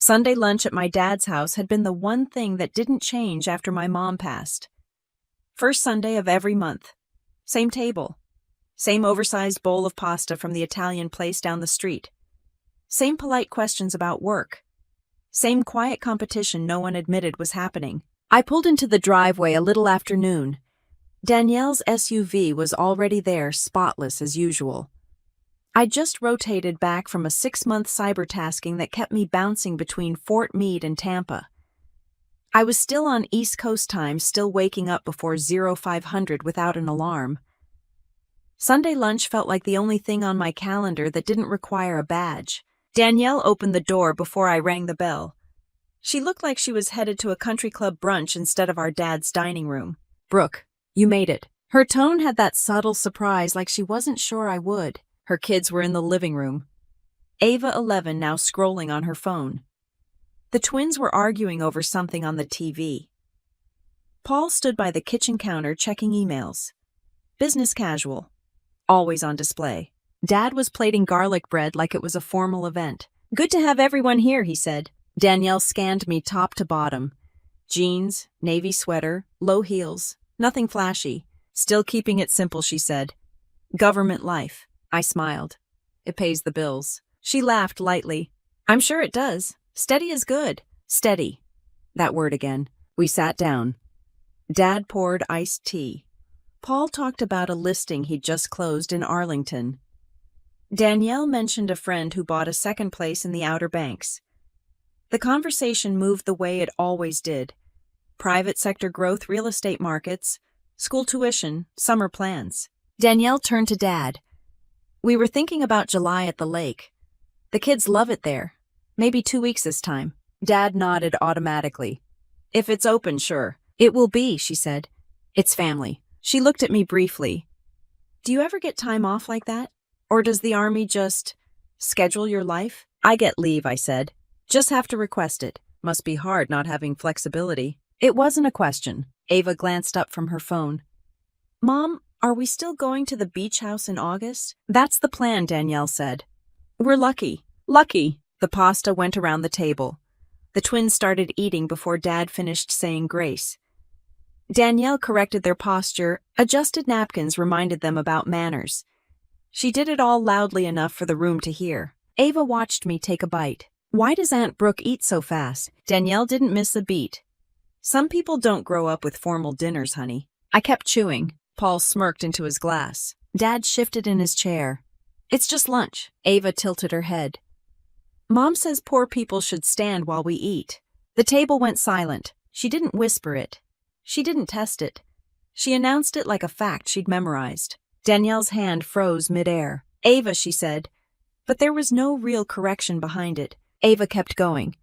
Sunday lunch at my dad's house had been the one thing that didn't change after my mom passed. First Sunday of every month. Same table. Same oversized bowl of pasta from the Italian place down the street. Same polite questions about work. Same quiet competition no one admitted was happening. I pulled into the driveway a little after noon. Danielle's SUV was already there, spotless as usual. I just rotated back from a 6-month cyber tasking that kept me bouncing between Fort Meade and Tampa. I was still on East Coast time, still waking up before 0500 without an alarm. Sunday lunch felt like the only thing on my calendar that didn't require a badge. Danielle opened the door before I rang the bell. She looked like she was headed to a country club brunch instead of our dad's dining room. "Brooke, you made it." Her tone had that subtle surprise, like she wasn't sure I would. Her kids were in the living room. Ava, 11, now scrolling on her phone. The twins were arguing over something on the TV. Paul stood by the kitchen counter checking emails. Business casual. Always on display. Dad was plating garlic bread like it was a formal event. "Good to have everyone here," he said. Danielle scanned me top to bottom. Jeans, navy sweater, low heels, nothing flashy. "Still keeping it simple," she said. "Government life." I smiled. "It pays the bills." She laughed lightly. "I'm sure it does. Steady is good." Steady. That word again. We sat down. Dad poured iced tea. Paul talked about a listing he'd just closed in Arlington. Danielle mentioned a friend who bought a second place in the Outer Banks. The conversation moved the way it always did. Private sector growth, real estate markets, school tuition, summer plans. Danielle turned to Dad. "We were thinking about July at the lake. The kids love it there. Maybe 2 weeks this time." Dad nodded automatically. "If it's open, sure." "It will be," she said. "It's family." She looked at me briefly. "Do you ever get time off like that? Or does the Army just schedule your life?" "I get leave," I said. "Just have to request it. Must be hard not having flexibility." It wasn't a question. Ava glanced up from her phone. "Mom, are we still going to the beach house in August?" "That's the plan," Danielle said. "We're lucky." Lucky. The pasta went around the table. The twins started eating before Dad finished saying grace. Danielle corrected their posture, adjusted napkins, reminded them about manners. She did it all loudly enough for the room to hear. Ava watched me take a bite. "Why does Aunt Brooke eat so fast?" Danielle didn't miss a beat. "Some people don't grow up with formal dinners, honey." I kept chewing. Paul smirked into his glass. Dad shifted in his chair. "It's just lunch." Ava tilted her head. "Mom says poor people should stand while we eat." The table went silent. She didn't whisper it. She didn't test it. She announced it like a fact she'd memorized. Danielle's hand froze midair. "Ava," she said. But there was no real correction behind it. Ava kept going.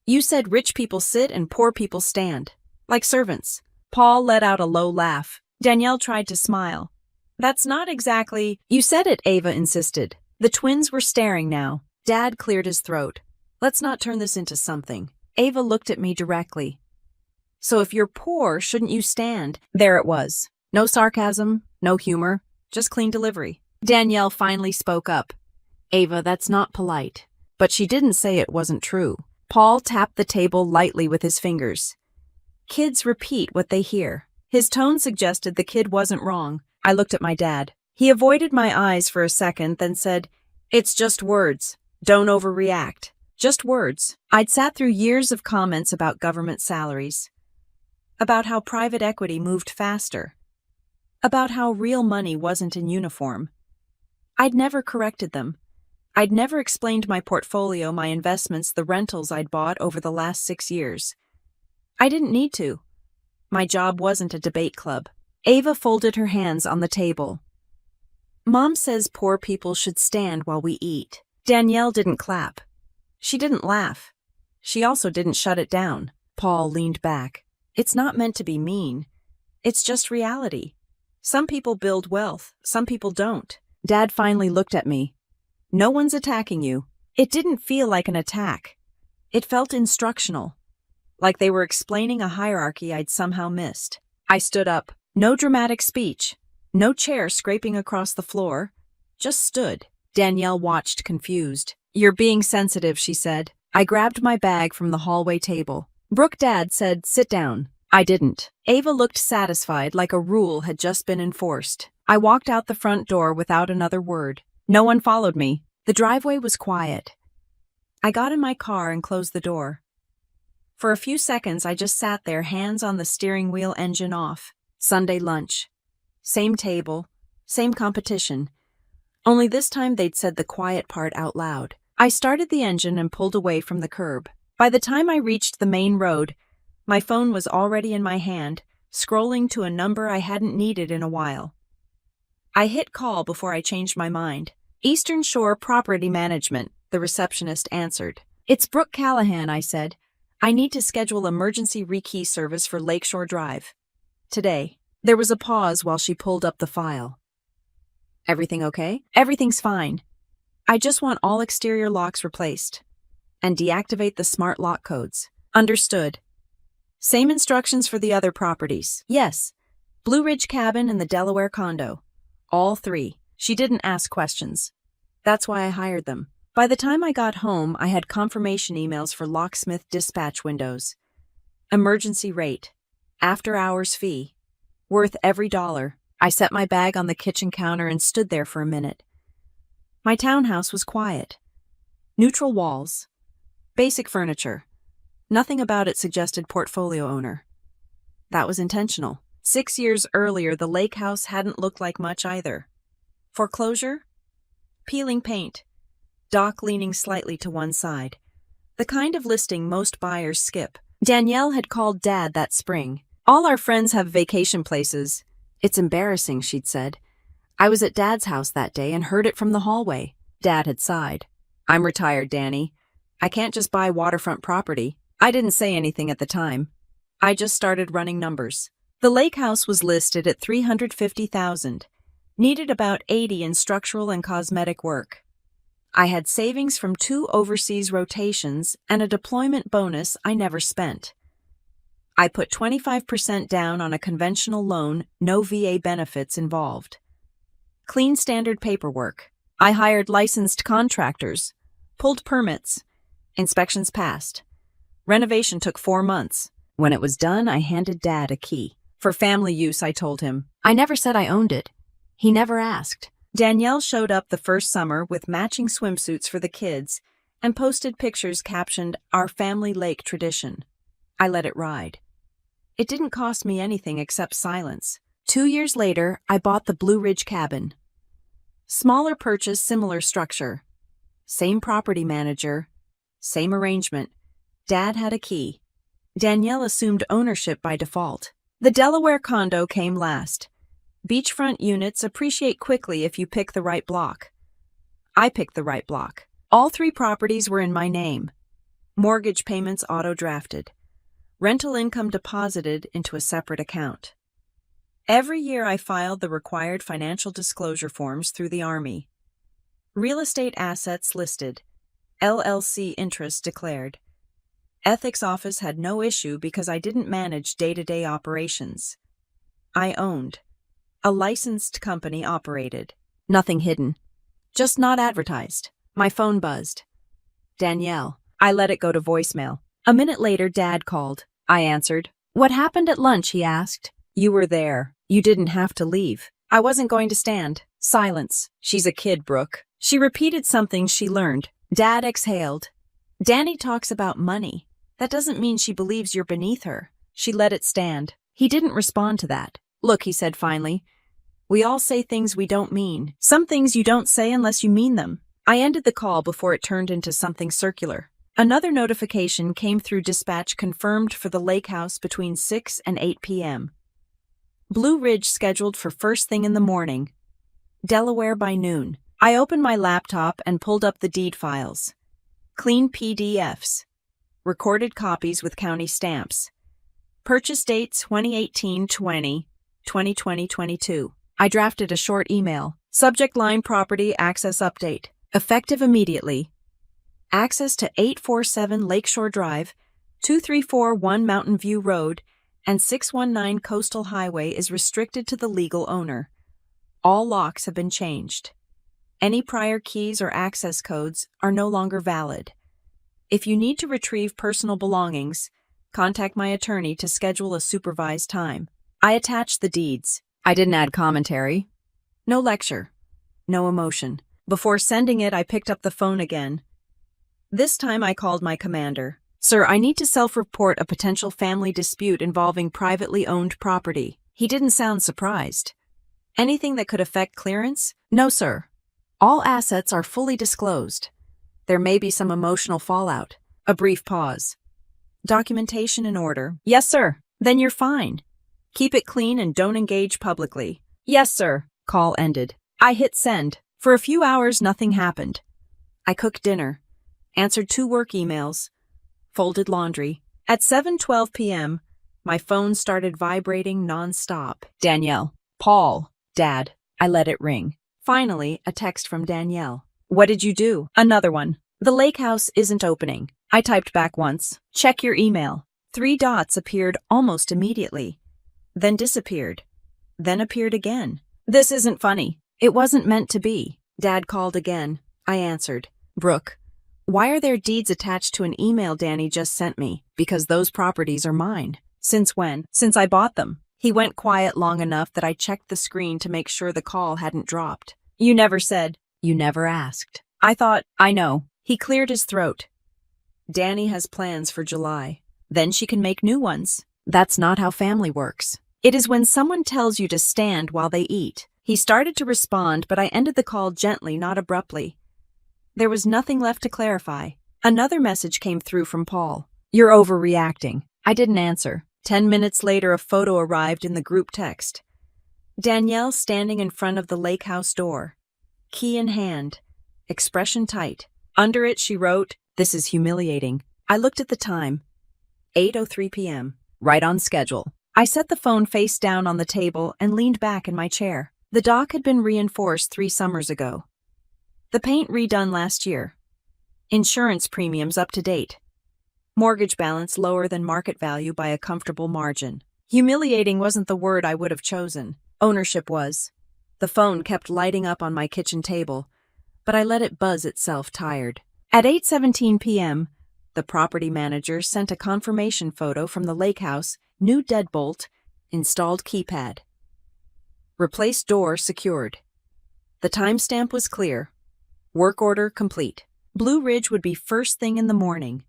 "You said rich people sit and poor people stand. Like servants." Paul let out a low laugh. Danielle tried to smile. "That's not exactly—" "You said it," Ava insisted. The twins were staring now. Dad cleared his throat. "Let's not turn this into something." Ava looked at me directly. "So if you're poor, shouldn't you stand?" There it was. No sarcasm, no humor, just clean delivery. Danielle finally spoke up. "Ava, that's not polite." But she didn't say it wasn't true. Paul tapped the table lightly with his fingers. "Kids repeat what they hear." His tone suggested the kid wasn't wrong. I looked at my dad. He avoided my eyes for a second, then said, "It's just words. Don't overreact. Just words." I'd sat through years of comments about government salaries. About how private equity moved faster. About how real money wasn't in uniform. I'd never corrected them. I'd never explained my portfolio, my investments, the rentals I'd bought over the last 6 years. I didn't need to. My job wasn't a debate club. Ava folded her hands on the table. "Mom says poor people should stand while we eat." Danielle didn't clap. She didn't laugh. She also didn't shut it down. Paul leaned back. "It's not meant to be mean. It's just reality. Some people build wealth, some people don't." Dad finally looked at me. "No one's attacking you." It didn't feel like an attack. It felt instructional. Like they were explaining a hierarchy I'd somehow missed. I stood up. No dramatic speech. No chair scraping across the floor. Just stood. Danielle watched, confused. "You're being sensitive," she said. I grabbed my bag from the hallway table. Brooke, Dad said, "Sit down." I didn't. Ava looked satisfied, like a rule had just been enforced. I walked out the front door without another word. No one followed me. The driveway was quiet. I got in my car and closed the door. For a few seconds, I just sat there, hands on the steering wheel, engine off. Sunday lunch. Same table, same competition. Only this time they'd said the quiet part out loud. I started the engine and pulled away from the curb. By the time I reached the main road, my phone was already in my hand, scrolling to a number I hadn't needed in a while. I hit call before I changed my mind. "Eastern Shore Property Management," the receptionist answered. "It's Brooke Callahan," I said. "I need to schedule emergency rekey service for Lakeshore Drive. Today." There was a pause while she pulled up the file. "Everything okay?" "Everything's fine. I just want all exterior locks replaced. And deactivate the smart lock codes." "Understood." "Same instructions for the other properties?" "Yes. Blue Ridge Cabin and the Delaware condo. All 3. She didn't ask questions. That's why I hired them. By the time I got home, I had confirmation emails for locksmith dispatch windows. Emergency rate. After-hours fee. Worth every dollar. I set my bag on the kitchen counter and stood there for a minute. My townhouse was quiet. Neutral walls. Basic furniture. Nothing about it suggested portfolio owner. That was intentional. 6 years earlier, the lake house hadn't looked like much either. Foreclosure? Peeling paint. Dock leaning slightly to one side. The kind of listing most buyers skip. Danielle had called Dad that spring. "All our friends have vacation places. It's embarrassing," she'd said. I was at Dad's house that day and heard it from the hallway. Dad had sighed. "I'm retired, Danny. I can't just buy waterfront property." I didn't say anything at the time. I just started running numbers. The lake house was listed at $350,000. Needed about $80 in structural and cosmetic work. I had savings from 2 overseas rotations and a deployment bonus I never spent. I put 25% down on a conventional loan, no VA benefits involved. Clean standard paperwork. I hired licensed contractors. Pulled permits. Inspections passed. Renovation took 4 months. When it was done, I handed Dad a key. "For family use," I told him. I never said I owned it. He never asked. Danielle showed up the first summer with matching swimsuits for the kids and posted pictures captioned, "Our family lake tradition." I let it ride. It didn't cost me anything except silence. 2 years later, I bought the Blue Ridge Cabin. Smaller purchase, similar structure. Same property manager. Same arrangement. Dad had a key. Danielle assumed ownership by default. The Delaware condo came last. Beachfront units appreciate quickly if you pick the right block. I picked the right block. All 3 properties were in my name. Mortgage payments auto-drafted. Rental income deposited into a separate account. Every year I filed the required financial disclosure forms through the Army. Real estate assets listed. LLC interest declared. Ethics office had no issue because I didn't manage day-to-day operations. I owned. A licensed company operated. Nothing hidden. Just not advertised. My phone buzzed. "Danielle." I let it go to voicemail. A minute later, Dad called. I answered. "What happened at lunch?" he asked. "You were there. You didn't have to leave." I wasn't going to stand. Silence. "She's a kid, Brooke." She repeated something she learned. Dad exhaled. "Danny talks about money. That doesn't mean she believes you're beneath her." She let it stand. He didn't respond to that. "Look," he said finally. "We all say things we don't mean. Some things you don't say unless you mean them." I ended the call before it turned into something circular. Another notification came through dispatch confirmed for the lake house between 6 and 8 p.m. Blue Ridge scheduled for first thing in the morning. Delaware by noon. I opened my laptop and pulled up the deed files. Clean PDFs. Recorded copies with county stamps. Purchase date 2018-20, 2020-22. I drafted a short email. Subject line property access update. Effective immediately. Access to 847 Lakeshore Drive, 2341 Mountain View Road, and 619 Coastal Highway is restricted to the legal owner. All locks have been changed. Any prior keys or access codes are no longer valid. If you need to retrieve personal belongings, contact my attorney to schedule a supervised time. I attached the deeds. I didn't add commentary. No lecture. No emotion. Before sending it, I picked up the phone again. This time I called my commander. Sir, I need to self-report a potential family dispute involving privately owned property. He didn't sound surprised. Anything that could affect clearance? No, sir. All assets are fully disclosed. There may be some emotional fallout. A brief pause. Documentation in order. Yes, sir. Then you're fine. Keep it clean and don't engage publicly. Yes, sir. Call ended. I hit send. For a few hours, nothing happened. I cooked dinner, answered 2 work emails, folded laundry. At 7:12 p.m., my phone started vibrating nonstop. Danielle. Paul. Dad. I let it ring. Finally, a text from Danielle. What did you do? Another one. The lake house isn't opening. I typed back once. Check your email. 3 dots appeared almost immediately, then disappeared, then appeared again. This isn't funny. It wasn't meant to be. Dad called again. I answered. Brooke, why are there deeds attached to an email Danny just sent me? Because those properties are mine. Since when? Since I bought them. He went quiet long enough that I checked the screen to make sure the call hadn't dropped. You never said. You never asked. I thought, I know. He cleared his throat. Danny has plans for July. Then she can make new ones. That's not how family works. It is when someone tells you to stand while they eat. He started to respond, but I ended the call gently, not abruptly. There was nothing left to clarify. Another message came through from Paul. You're overreacting. I didn't answer. 10 minutes later, a photo arrived in the group text. Danielle standing in front of the lake house door. Key in hand. Expression tight. Under it, she wrote, "This is humiliating." I looked at the time. 8:03 p.m. Right on schedule. I set the phone face down on the table and leaned back in my chair. The dock had been reinforced 3 summers ago. The paint redone last year. Insurance premiums up to date. Mortgage balance lower than market value by a comfortable margin. Humiliating wasn't the word I would have chosen. Ownership was. The phone kept lighting up on my kitchen table, but I let it buzz itself tired. At 8:17 p.m., the property manager sent a confirmation photo from the lake house, new deadbolt, installed keypad. Replaced door secured. The timestamp was clear. Work order complete. Blue Ridge would be first thing in the morning.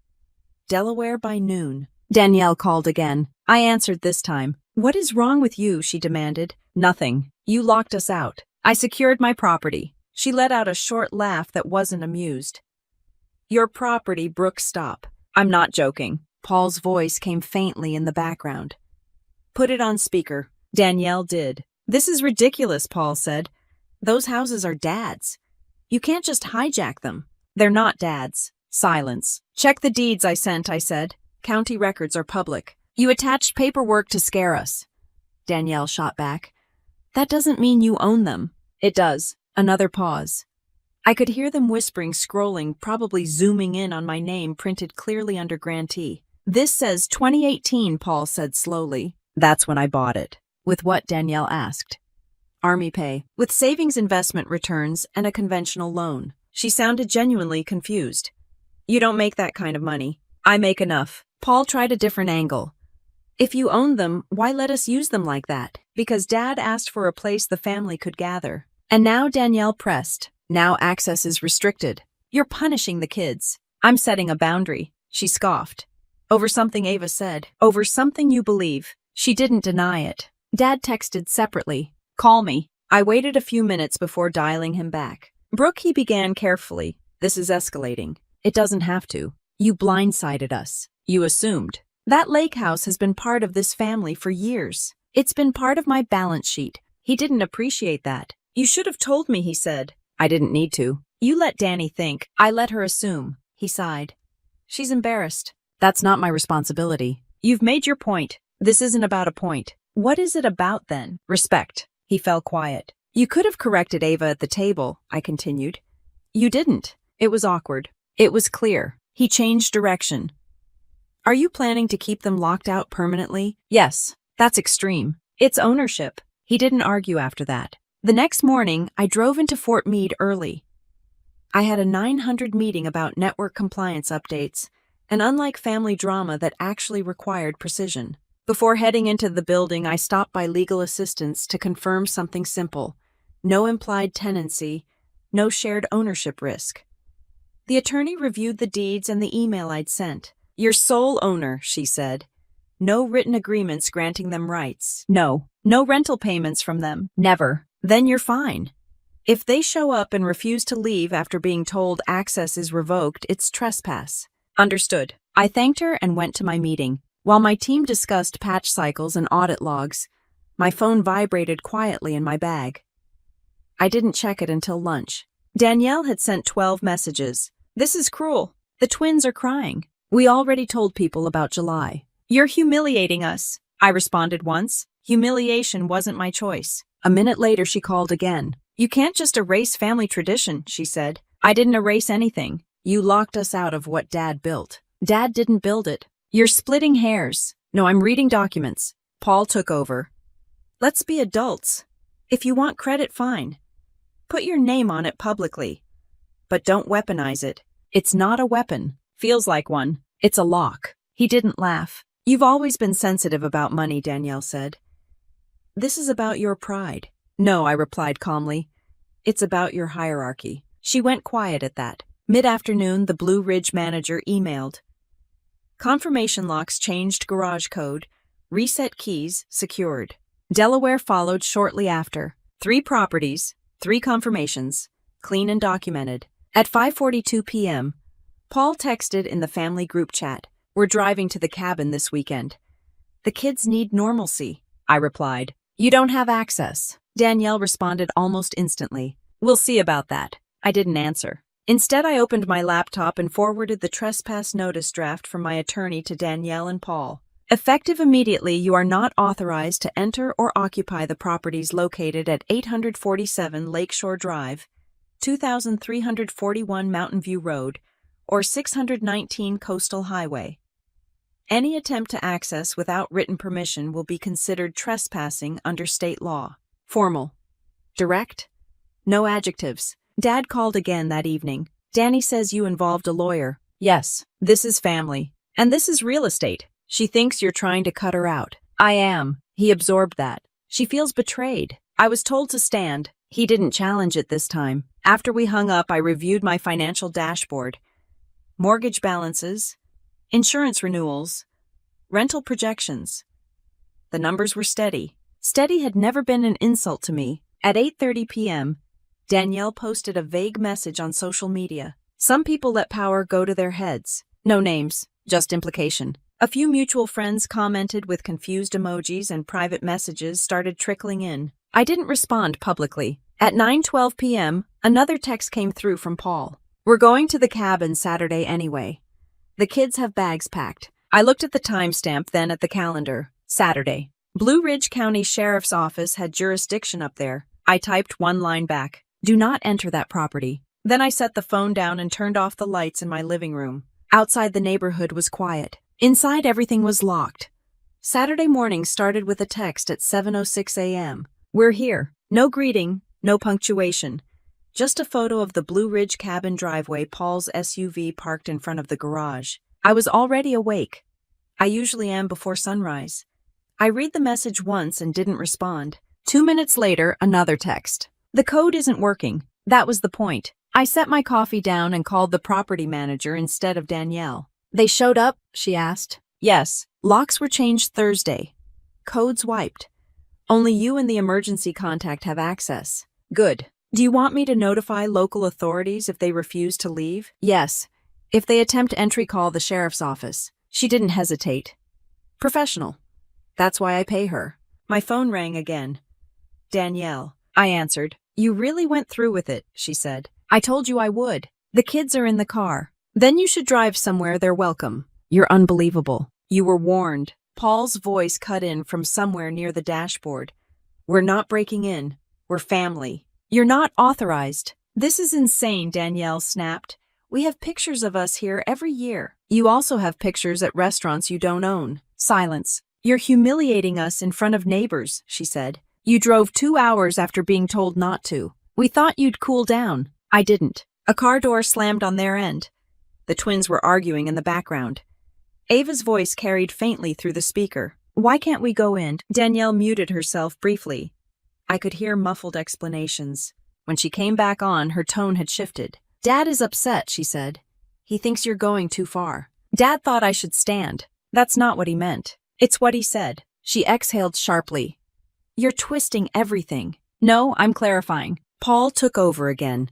Delaware by noon. Danielle called again. I answered this time. What is wrong with you? She demanded. Nothing. You locked us out. I secured my property. She let out a short laugh that wasn't amused. Your property, Brooke, stop. I'm not joking. Paul's voice came faintly in the background. Put it on speaker. Danielle did. This is ridiculous, Paul said. Those houses are Dad's. You can't just hijack them. They're not Dad's. Silence. Check the deeds I sent, I said. County records are public. You attached paperwork to scare us. Danielle shot back. That doesn't mean you own them. It does. Another pause. I could hear them whispering, scrolling, probably zooming in on my name printed clearly under grantee. This says 2018, Paul said slowly. That's when I bought it. With what? Danielle asked. Army pay. With savings investment returns and a conventional loan. She sounded genuinely confused. You don't make that kind of money. I make enough. Paul tried a different angle. If you own them, why let us use them like that? Because Dad asked for a place the family could gather. And now Danielle pressed. Now access is restricted. You're punishing the kids. I'm setting a boundary. She scoffed. Over something Ava said. Over something you believe. She didn't deny it. Dad texted separately. Call me. I waited a few minutes before dialing him back. Brooke, he began carefully. This is escalating. It doesn't have to. You blindsided us. You assumed. That lake house has been part of this family for years. It's been part of my balance sheet. He didn't appreciate that. You should have told me, he said. I didn't need to. You let Danny think. I let her assume. He sighed. She's embarrassed. That's not my responsibility. You've made your point. This isn't about a point. What is it about then? Respect. He fell quiet. You could have corrected Ava at the table, I continued. You didn't. It was awkward. It was clear. He changed direction. Are you planning to keep them locked out permanently? Yes. That's extreme. It's ownership. He didn't argue after that. The next morning, I drove into Fort Meade early. I had a 900 meeting about network compliance updates, and unlike family drama that actually required precision. Before heading into the building, I stopped by legal assistance to confirm something simple. No implied tenancy, no shared ownership risk. The attorney reviewed the deeds and the email I'd sent. "You're sole owner," she said. "No written agreements granting them rights. No rental payments from them. Never. Then you're fine. If they show up and refuse to leave after being told access is revoked, it's trespass." Understood. I thanked her and went to my meeting. While my team discussed patch cycles and audit logs, my phone vibrated quietly in my bag. I didn't check it until lunch. Danielle had sent 12 messages. "This is cruel. The twins are crying. We already told people about July. You're humiliating us," I responded once. Humiliation wasn't my choice. A minute later, she called again. "You can't just erase family tradition," she said. "I didn't erase anything. You locked us out of what Dad built." "Dad didn't build it. You're splitting hairs." "No, I'm reading documents." Paul took over. "Let's be adults. If you want credit, fine. Put your name on it publicly. But don't weaponize it." "It's not a weapon. Feels like one. It's a lock." He didn't laugh. "You've always been sensitive about money," Danielle said. "This is about your pride." "No," I replied calmly. "It's about your hierarchy." She went quiet at that. Mid-afternoon, the Blue Ridge manager emailed. "Confirmation locks changed, garage code. Reset keys secured." Delaware followed shortly after. 3 properties, 3 confirmations, clean and documented. At 5:42 p.m., Paul texted in the family group chat, "We're driving to the cabin this weekend." "The kids need normalcy," I replied. "You don't have access." Danielle responded almost instantly. "We'll see about that." I didn't answer. Instead, I opened my laptop and forwarded the trespass notice draft from my attorney to Danielle and Paul. "Effective immediately, you are not authorized to enter or occupy the properties located at 847 Lakeshore Drive, 2341 Mountain View Road, or 619 Coastal Highway. Any attempt to access without written permission will be considered trespassing under state law." Formal. Direct. No adjectives. Dad called again that evening. "Danny says you involved a lawyer." "Yes. This is family. And this is real estate. She thinks you're trying to cut her out." "I am." He absorbed that. "She feels betrayed. I was told to stand." He didn't challenge it this time. After we hung up, I reviewed my financial dashboard. Mortgage balances, insurance renewals, rental projections. The numbers were steady. Steady had never been an insult to me. At 8:30 p.m., Danielle posted a vague message on social media. "Some people let power go to their heads." No names, just implication. A few mutual friends commented with confused emojis, and private messages started trickling in. I didn't respond publicly. At 9:12 p.m., another text came through from Paul. "We're going to the cabin Saturday anyway. The kids have bags packed." I looked at the timestamp, then at the calendar. Saturday. Blue Ridge County Sheriff's Office had jurisdiction up there. I typed one line back. "Do not enter that property." Then I set the phone down and turned off the lights in my living room. Outside, the neighborhood was quiet. Inside, everything was locked. Saturday morning started with a text at 7:06 a.m. "We're here." No greeting, no punctuation. Just a photo of the Blue Ridge cabin driveway, Paul's SUV parked in front of the garage. I was already awake. I usually am before sunrise. I read the message once and didn't respond. 2 minutes later, another text. "The code isn't working." That was the point. I set my coffee down and called the property manager instead of Danielle. "They showed up?" she asked. "Yes. Locks were changed Thursday. Codes wiped. Only you and the emergency contact have access." "Good. Do you want me to notify local authorities if they refuse to leave?" "Yes. If they attempt entry, call the sheriff's office." She didn't hesitate. Professional. That's why I pay her. My phone rang again. "Danielle." I answered. "You really went through with it," she said. "I told you I would. The kids are in the car. Then you should drive somewhere they're welcome." "You're unbelievable." "You were warned." Paul's voice cut in from somewhere near the dashboard. "We're not breaking in. We're family." "You're not authorized." "This is insane," Danielle snapped. "We have pictures of us here every year. You also have pictures at restaurants you don't own." Silence. "You're humiliating us in front of neighbors," she said. "You drove 2 hours after being told not to. We thought you'd cool down." I didn't. A car door slammed on their end. The twins were arguing in the background. Ava's voice carried faintly through the speaker. "Why can't we go in?" Danielle muted herself briefly. I could hear muffled explanations. When she came back on, her tone had shifted. "Dad is upset," she said. "He thinks you're going too far." Dad thought I should stand. That's not what he meant. It's what he said. She exhaled sharply. "You're twisting everything." "No, I'm clarifying." Paul took over again.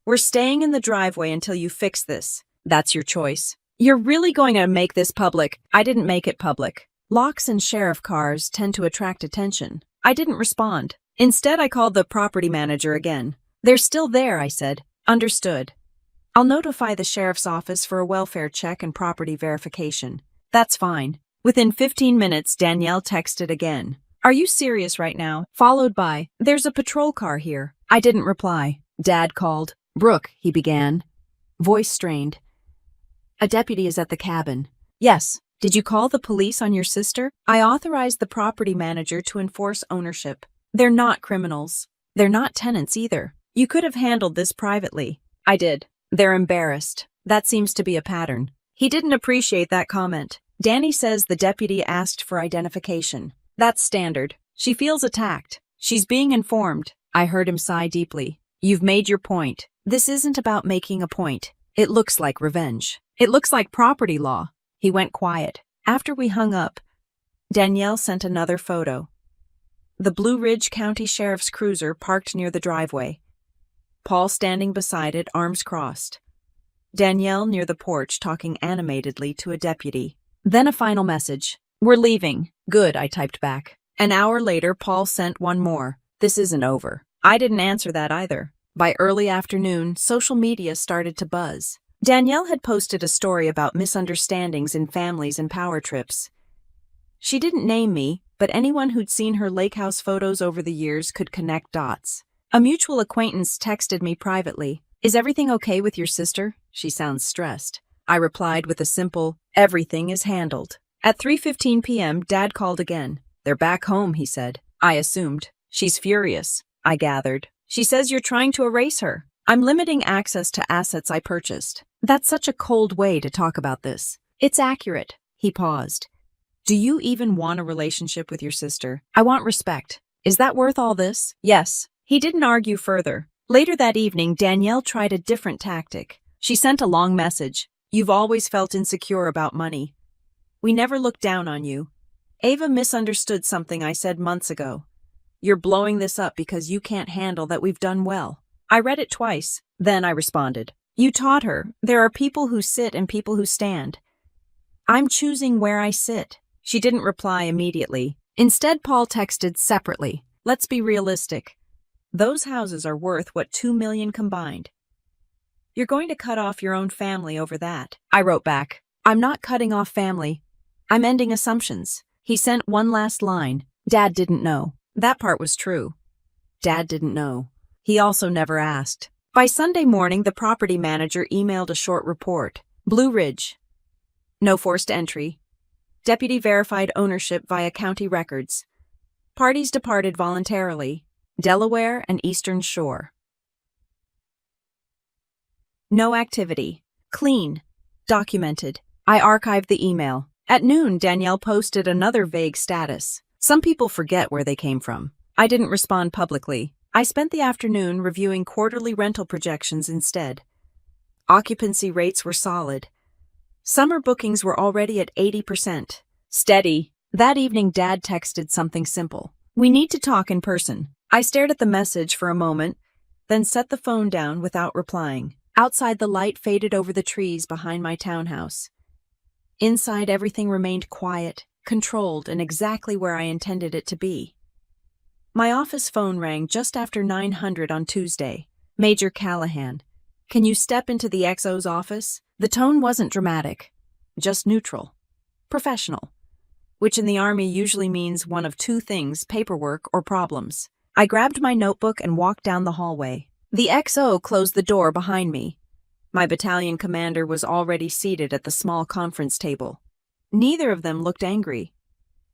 "We're staying in the driveway until you fix this. That's your choice." "You're really going to make this public?" "I didn't make it public." Locks and sheriff cars tend to attract attention. I didn't respond. Instead, I called the property manager again. "They're still there," I said. "Understood. I'll notify the sheriff's office for a welfare check and property verification." "That's fine." Within 15 minutes, Danielle texted again. "Are you serious right now?" Followed by, "There's a patrol car here." I didn't reply. Dad called. "Brooke," he began. Voice strained. "A deputy is at the cabin." "Yes. Did you call the police on your sister?" "I authorized the property manager to enforce ownership. They're not criminals. They're not tenants either. You could have handled this privately." "I did." "They're embarrassed. That seems to be a pattern." He didn't appreciate that comment. "Danny says the deputy asked for identification. That's standard. She feels attacked. She's being informed." I heard him sigh deeply. "You've made your point. This isn't about making a point. It looks like revenge. It looks like property law." He went quiet. After we hung up, Danielle sent another photo. The Blue Ridge County Sheriff's cruiser parked near the driveway. Paul standing beside it, arms crossed. Danielle near the porch talking animatedly to a deputy. Then a final message. "We're leaving." "Good," I typed back. An hour later, Paul sent one more. "This isn't over." I didn't answer that either. By early afternoon, social media started to buzz. Danielle had posted a story about misunderstandings in families and power trips. She didn't name me, but anyone who'd seen her lake house photos over the years could connect dots. A mutual acquaintance texted me privately. "Is everything okay with your sister? She sounds stressed." I replied with a simple, "Everything is handled." At 3:15 p.m., Dad called again. "They're back home," he said. I assumed. "She's furious," I gathered. "She says you're trying to erase her. I'm limiting access to assets I purchased." That's such a cold way to talk about this. "It's accurate." He paused. "Do you even want a relationship with your sister?" "I want respect." "Is that worth all this?" "Yes." He didn't argue further. Later that evening, Danielle tried a different tactic. She sent a long message. "You've always felt insecure about money. We never looked down on you. Ava misunderstood something I said months ago. You're blowing this up because you can't handle that we've done well." I read it twice. Then I responded. "You taught her. There are people who sit and people who stand. I'm choosing where I sit." She didn't reply immediately. Instead, Paul texted separately. "Let's be realistic. Those houses are worth what, $2 million combined. You're going to cut off your own family over that." I wrote back. "I'm not cutting off family. I'm ending assumptions." He sent one last line. "Dad didn't know." That part was true. Dad didn't know. He also never asked. By Sunday morning, the property manager emailed a short report. Blue Ridge. No forced entry. Deputy verified ownership via county records. Parties departed voluntarily. Delaware and Eastern Shore. No activity. Clean. Documented. I archived the email. At noon, Danielle posted another vague status. Some people forget where they came from. I didn't respond publicly. I spent the afternoon reviewing quarterly rental projections instead. Occupancy rates were solid. Summer bookings were already at 80%. Steady. That evening, Dad texted something simple. "We need to talk in person." I stared at the message for a moment, then set the phone down without replying. Outside, the light faded over the trees behind my townhouse. Inside, everything remained quiet, controlled, and exactly where I intended it to be. My office phone rang just after 900 on Tuesday. "Major Callahan. Can you step into the XO's office?" The tone wasn't dramatic, just neutral. Professional. Which in the Army usually means one of two things: paperwork or problems. I grabbed my notebook and walked down the hallway. The XO closed the door behind me. My battalion commander was already seated at the small conference table. Neither of them looked angry.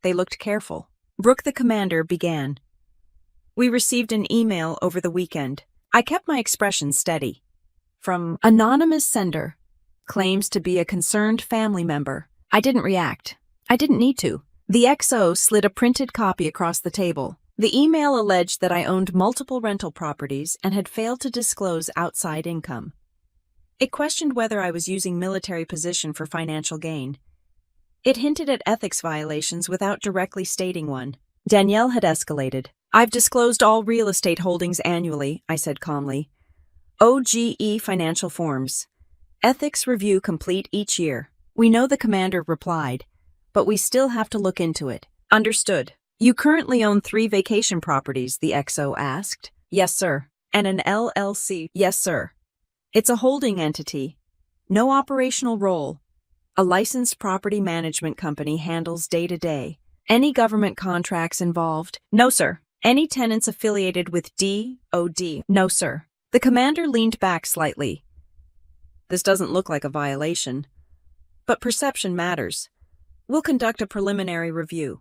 They looked careful. Brooke, the commander, began. "We received an email over the weekend." I kept my expression steady. from anonymous sender. Claims to be a concerned family member. I didn't react. I didn't need to. The XO slid a printed copy across the table. The email alleged that I owned multiple rental properties and had failed to disclose outside income. It questioned whether I was using military position for financial gain. It hinted at ethics violations without directly stating one. Danielle had escalated. I've disclosed all real estate holdings annually, I said calmly. OGE financial forms. Ethics review complete each year. We know, the commander replied, but we still have to look into it. Understood. You currently own 3 vacation properties, the XO asked. Yes, sir. And an LLC. Yes, sir. It's a holding entity. No operational role. A licensed property management company handles day-to-day. Any government contracts involved? No, sir. Any tenants affiliated with DOD? No, sir. The commander leaned back slightly. This doesn't look like a violation. But perception matters. We'll conduct a preliminary review.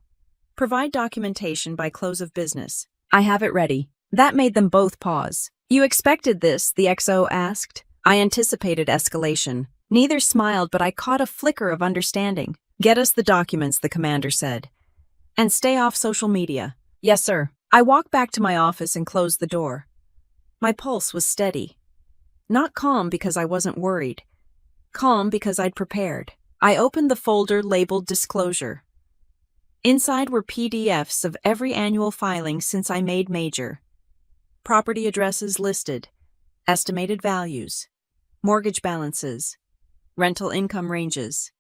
Provide documentation by close of business. I have it ready. That made them both pause. You expected this, the XO asked. I anticipated escalation. Neither smiled, but I caught a flicker of understanding. Get us the documents, the commander said. And stay off social media. Yes, sir. I walked back to my office and closed the door. My pulse was steady. Not calm because I wasn't worried. Calm because I'd prepared. I opened the folder labeled Disclosure. Inside were PDFs of every annual filing since I made major. Property addresses listed. Estimated values. Mortgage balances. Rental income ranges.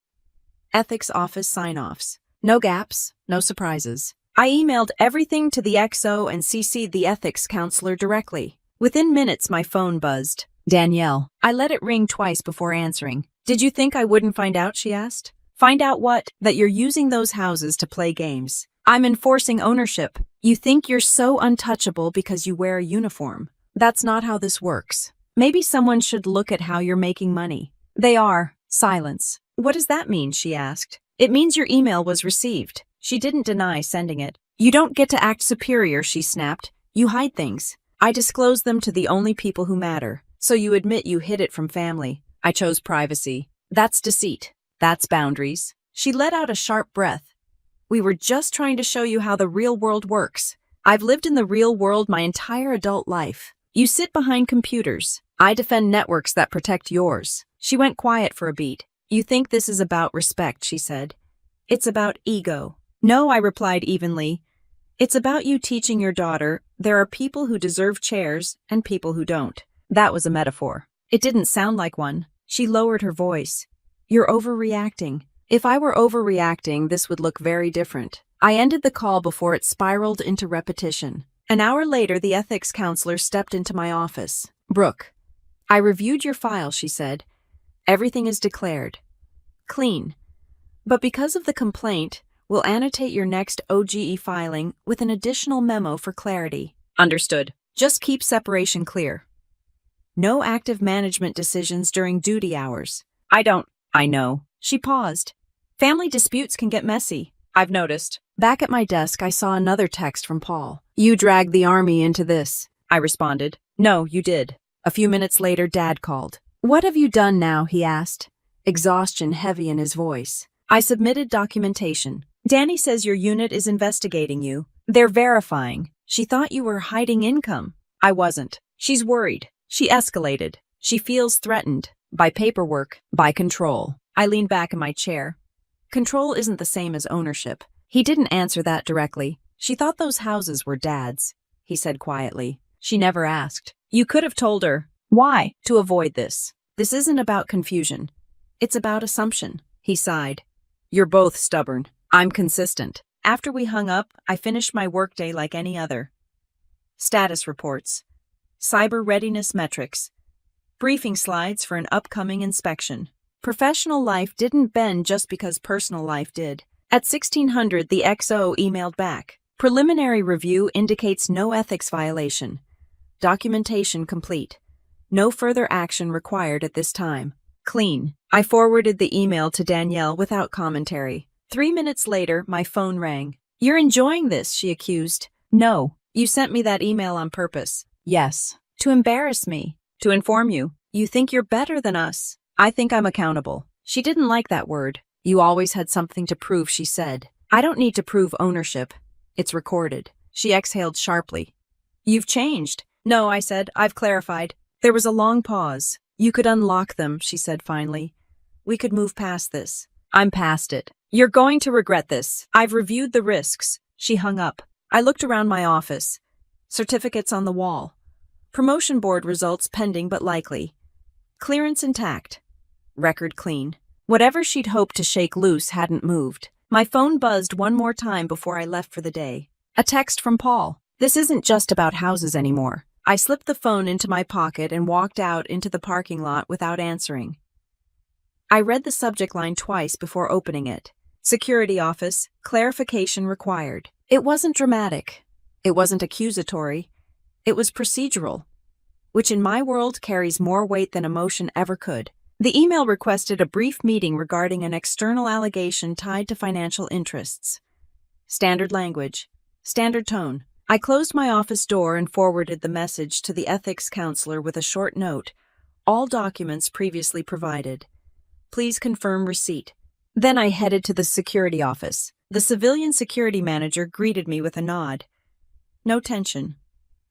Ethics office sign-offs. No gaps, no surprises. I emailed everything to the XO and CC'd the ethics counselor directly. Within minutes, my phone buzzed. Danielle. I let it ring twice before answering. Did you think I wouldn't find out, she asked. Find out what? That you're using those houses to play games. I'm enforcing ownership. You think you're so untouchable because you wear a uniform. That's not how this works. Maybe someone should look at how you're making money. They are. Silence. What does that mean, she asked. It means your email was received. She didn't deny sending it. You don't get to act superior, she snapped. You hide things. I disclose them to the only people who matter. So you admit you hid it from family. I chose privacy. That's deceit. That's boundaries. She let out a sharp breath. We were just trying to show you how the real world works. I've lived in the real world my entire adult life. You sit behind computers. I defend networks that protect yours. She went quiet for a beat. You think this is about respect, she said. It's about ego. No, I replied evenly. It's about you teaching your daughter there are people who deserve chairs and people who don't. That was a metaphor. It didn't sound like one. She lowered her voice. You're overreacting. If I were overreacting, this would look very different. I ended the call before it spiraled into repetition. An hour later, the ethics counselor stepped into my office. Brooke, I reviewed your file, she said. Everything is declared. Clean. But because of the complaint, we'll annotate your next OGE filing with an additional memo for clarity. Understood. Just keep separation clear. No active management decisions during duty hours. I know. She paused. Family disputes can get messy. I've noticed. Back at my desk, I saw another text from Paul. You dragged the army into this. I responded. No, you did. A few minutes later, Dad called. What have you done now? He asked. Exhaustion heavy in his voice. I submitted documentation. Danny says your unit is investigating you. They're verifying. She thought you were hiding income. I wasn't. She's worried. She escalated. She feels threatened. By paperwork. By control. I leaned back in my chair. Control isn't the same as ownership. He didn't answer that directly. She thought those houses were Dad's, he said quietly. She never asked. You could have told her. Why? To avoid this. This isn't about confusion. It's about assumption. He sighed. You're both stubborn. I'm consistent. After we hung up, I finished my workday like any other. Status reports. Cyber readiness metrics. Briefing slides for an upcoming inspection. Professional life didn't bend just because personal life did. At 1600, the XO emailed back. Preliminary review indicates no ethics violation. Documentation complete. No further action required at this time. Clean. I forwarded the email to Danielle without commentary. 3 minutes later, my phone rang. You're enjoying this, she accused. No. You sent me that email on purpose. Yes. To embarrass me. To inform you. You think you're better than us. I think I'm accountable. She didn't like that word. You always had something to prove, she said. I don't need to prove ownership. It's recorded. She exhaled sharply. You've changed. No, I said. I've clarified. There was a long pause. You could unlock them, she said finally. We could move past this. I'm past it. You're going to regret this. I've reviewed the risks. She hung up. I looked around my office. Certificates on the wall. Promotion board results pending but likely. Clearance intact. Record clean. Whatever she'd hoped to shake loose hadn't moved. My phone buzzed one more time before I left for the day. A text from Paul. This isn't just about houses anymore. I slipped the phone into my pocket and walked out into the parking lot without answering. I read the subject line twice before opening it. Security office, clarification required. It wasn't dramatic. It wasn't accusatory. It was procedural, which in my world carries more weight than emotion ever could. The email requested a brief meeting regarding an external allegation tied to financial interests. Standard language. Standard tone. I closed my office door and forwarded the message to the ethics counselor with a short note. All documents previously provided. Please confirm receipt. Then I headed to the security office. The civilian security manager greeted me with a nod. No tension.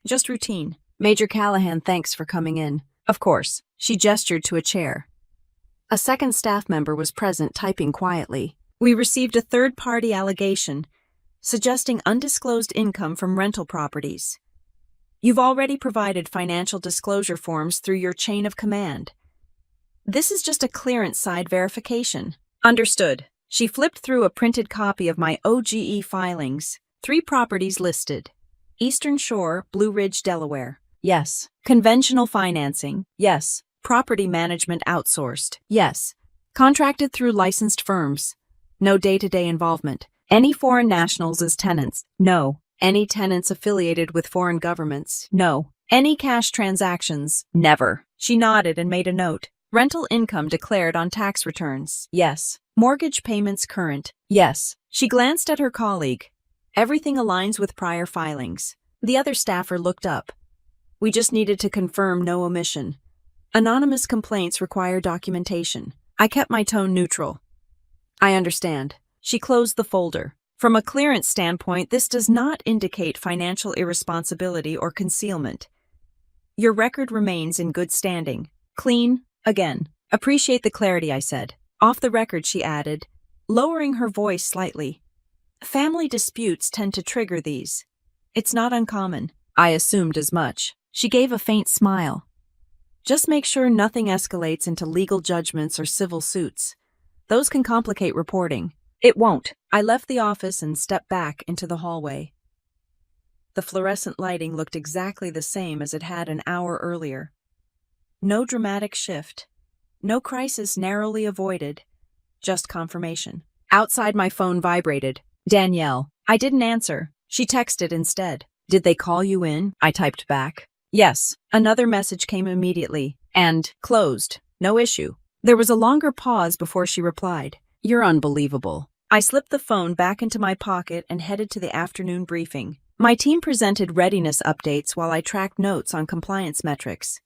Just routine. Major Callahan, thanks for coming in. Of course. She gestured to a chair. A second staff member was present, typing quietly. We received a third-party allegation suggesting undisclosed income from rental properties. You've already provided financial disclosure forms through your chain of command. This is just a clearance side verification. Understood. She flipped through a printed copy of my OGE filings. 3 properties listed. Eastern Shore, Blue Ridge, Delaware. Yes. Conventional financing. Yes. Property management outsourced. Yes. Contracted through licensed firms. No day-to-day involvement. Any foreign nationals as tenants? No. Any tenants affiliated with foreign governments? No. Any cash transactions? Never. She nodded and made a note. Rental income declared on tax returns? Yes. Mortgage payments current? Yes. She glanced at her colleague. Everything aligns with prior filings. The other staffer looked up. We just needed to confirm no omission. Anonymous complaints require documentation. I kept my tone neutral. I understand. She closed the folder. From a clearance standpoint, this does not indicate financial irresponsibility or concealment. Your record remains in good standing. Clean, again. Appreciate the clarity, I said. Off the record, she added, lowering her voice slightly. Family disputes tend to trigger these. It's not uncommon. I assumed as much. She gave a faint smile. Just make sure nothing escalates into legal judgments or civil suits. Those can complicate reporting. It won't. I left the office and stepped back into the hallway. The fluorescent lighting looked exactly the same as it had an hour earlier. No dramatic shift. No crisis narrowly avoided. Just confirmation. Outside, my phone vibrated. Danielle. I didn't answer. She texted instead. Did they call you in? I typed back. Yes. Another message came immediately. And closed. No issue. There was a longer pause before she replied. You're unbelievable. I slipped the phone back into my pocket and headed to the afternoon briefing. My team presented readiness updates while I tracked notes on compliance metrics.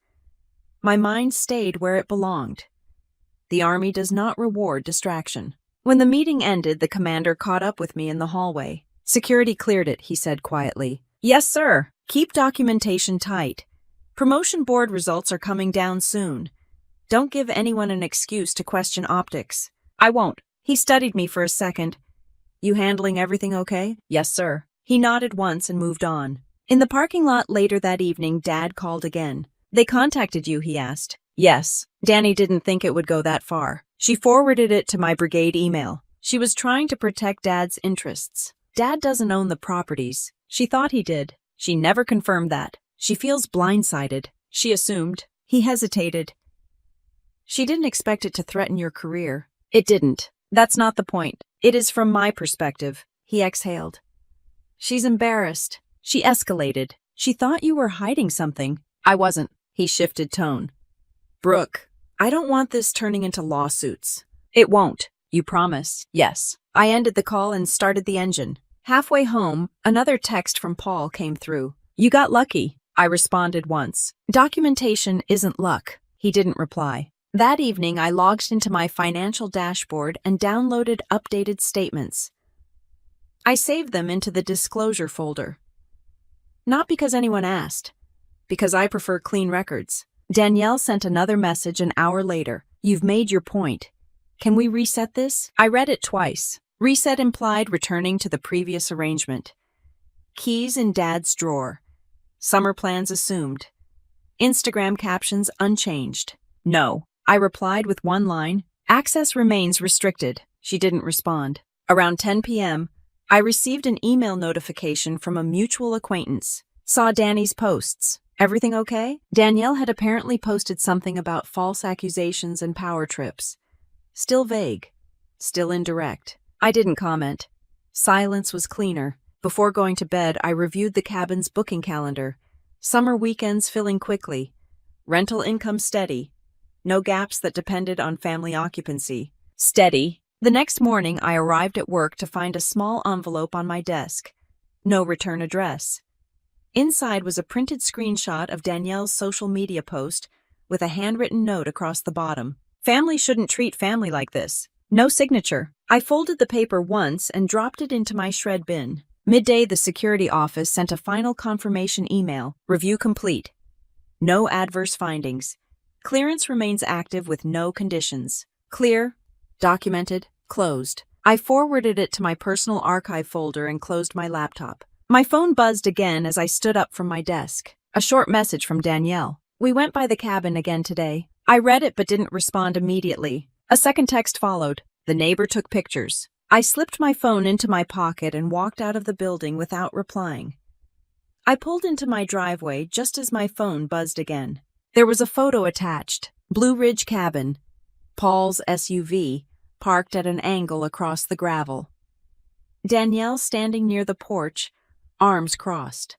My mind stayed where it belonged. The Army does not reward distraction. When the meeting ended, the commander caught up with me in the hallway. Security cleared it, he said quietly. Yes, sir. Keep documentation tight. Promotion board results are coming down soon. Don't give anyone an excuse to question optics. I won't. He studied me for a second. You handling everything okay? Yes, sir. He nodded once and moved on. In the parking lot later that evening, Dad called again. They contacted you, he asked. Yes. Danny didn't think it would go that far. She forwarded it to my brigade email. She was trying to protect Dad's interests. Dad doesn't own the properties. She thought he did. She never confirmed that. She feels blindsided. She assumed. He hesitated. She didn't expect it to threaten your career. It didn't. That's not the point. It is from my perspective. He exhaled. She's embarrassed. She escalated. She thought you were hiding something. I wasn't. He shifted tone. Brooke, I don't want this turning into lawsuits. It won't. You promise? Yes. I ended the call and started the engine. Halfway home, another text from Paul came through. You got lucky. I responded once. Documentation isn't luck. He didn't reply. That evening, I logged into my financial dashboard and downloaded updated statements. I saved them into the disclosure folder. Not because anyone asked, because I prefer clean records. Danielle sent another message an hour later. You've made your point. Can we reset this? I read it twice. Reset implied returning to the previous arrangement. Keys in Dad's drawer. Summer plans assumed. Instagram captions unchanged. No. I replied with one line. Access remains restricted. She didn't respond. Around 10 p.m., I received an email notification from a mutual acquaintance. Saw Danny's posts. Everything okay? Danielle had apparently posted something about false accusations and power trips. Still vague. Still indirect. I didn't comment. Silence was cleaner. Before going to bed, I reviewed the cabin's booking calendar. Summer weekends filling quickly. Rental income steady. No gaps that depended on family occupancy. Steady. The next morning, I arrived at work to find a small envelope on my desk. No return address. Inside was a printed screenshot of Danielle's social media post with a handwritten note across the bottom. Family shouldn't treat family like this. No signature. I folded the paper once and dropped it into my shred bin. Midday, the security office sent a final confirmation email. Review complete. No adverse findings. Clearance remains active with no conditions. Clear. Documented. Closed. I forwarded it to my personal archive folder and closed my laptop. My phone buzzed again as I stood up from my desk. A short message from Danielle. We went by the cabin again today. I read it but didn't respond immediately. A second text followed. The neighbor took pictures. I slipped my phone into my pocket and walked out of the building without replying. I pulled into my driveway just as my phone buzzed again. There was a photo attached. Blue Ridge Cabin. Paul's SUV, parked at an angle across the gravel. Danielle standing near the porch, arms crossed.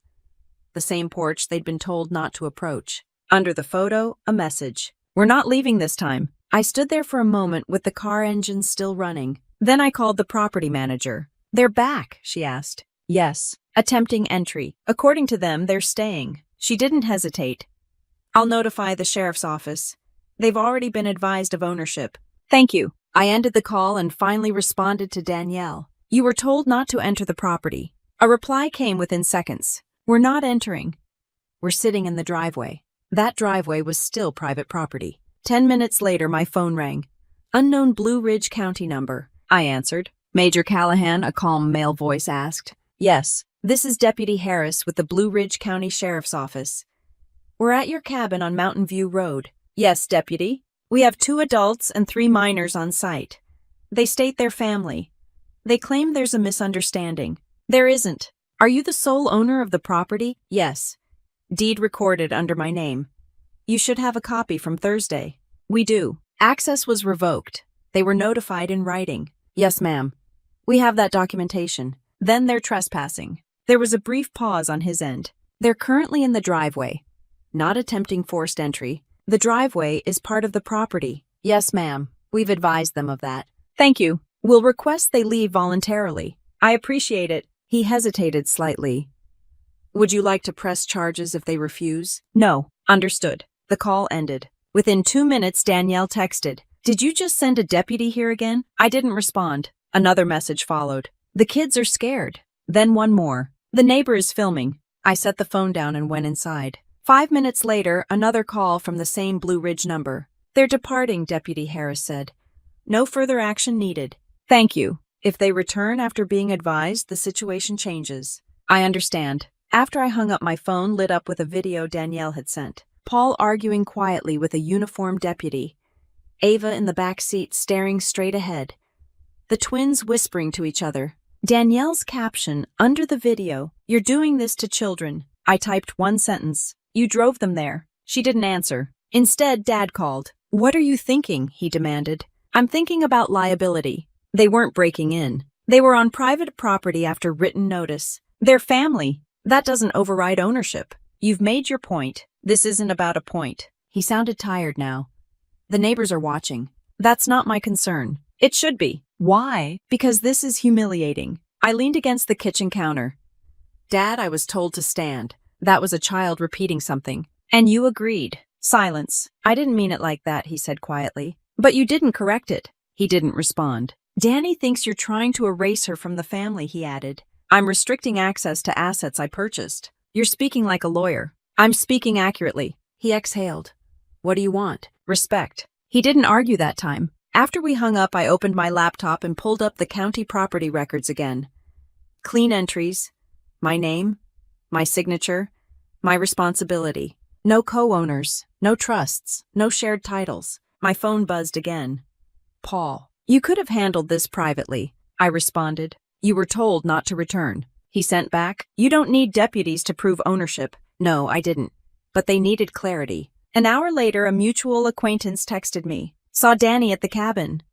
The same porch they'd been told not to approach. Under the photo, a message. We're not leaving this time. I stood there for a moment with the car engine still running. Then I called the property manager. They're back, she asked. Yes. Attempting entry. According to them, they're staying. She didn't hesitate. I'll notify the sheriff's office. They've already been advised of ownership. Thank you. I ended the call and finally responded to Danielle. You were told not to enter the property. A reply came within seconds. We're not entering. We're sitting in the driveway. That driveway was still private property. 10 minutes later, my phone rang. Unknown Blue Ridge County number. I answered. Major Callahan, a calm male voice asked. Yes, this is Deputy Harris with the Blue Ridge County Sheriff's Office. We're at your cabin on Mountain View Road. Yes, Deputy. We have 2 adults and 3 minors on site. They state their family. They claim there's a misunderstanding. There isn't. Are you the sole owner of the property? Yes. Deed recorded under my name. You should have a copy from Thursday. We do. Access was revoked. They were notified in writing. Yes, ma'am. We have that documentation. Then they're trespassing. There was a brief pause on his end. They're currently in the driveway. Not attempting forced entry. The driveway is part of the property. Yes, ma'am. We've advised them of that. Thank you. We'll request they leave voluntarily. I appreciate it. He hesitated slightly. Would you like to press charges if they refuse? No. Understood. The call ended. Within 2 minutes, Danielle texted. Did you just send a deputy here again? I didn't respond. Another message followed. The kids are scared. Then one more. The neighbor is filming. I set the phone down and went inside. 5 minutes later, another call from the same Blue Ridge number. They're departing, Deputy Harris said. No further action needed. Thank you. If they return after being advised, the situation changes. I understand. After I hung up, my phone lit up with a video Danielle had sent. Paul arguing quietly with a uniformed deputy. Ava in the back seat staring straight ahead. The twins whispering to each other. Danielle's caption under the video, "You're doing this to children." I typed one sentence. You drove them there. She didn't answer. Instead, Dad called. What are you thinking? He demanded. I'm thinking about liability. They weren't breaking in. They were on private property after written notice. They're family. That doesn't override ownership. You've made your point. This isn't about a point. He sounded tired now. The neighbors are watching. That's not my concern. It should be. Why? Because this is humiliating. I leaned against the kitchen counter. Dad, I was told to stand. That was a child repeating something. And you agreed. Silence. I didn't mean it like that, he said quietly. But you didn't correct it. He didn't respond. Danny thinks you're trying to erase her from the family, he added. I'm restricting access to assets I purchased. You're speaking like a lawyer. I'm speaking accurately. He exhaled. What do you want? Respect. He didn't argue that time. After we hung up, I opened my laptop and pulled up the county property records again. Clean entries. My name. My signature. My responsibility. No co-owners. No trusts. No shared titles. My phone buzzed again. Paul. You could have handled this privately, I responded. You were told not to return. He sent back. You don't need deputies to prove ownership. No, I didn't. But they needed clarity. An hour later, a mutual acquaintance texted me. Saw Danny at the cabin.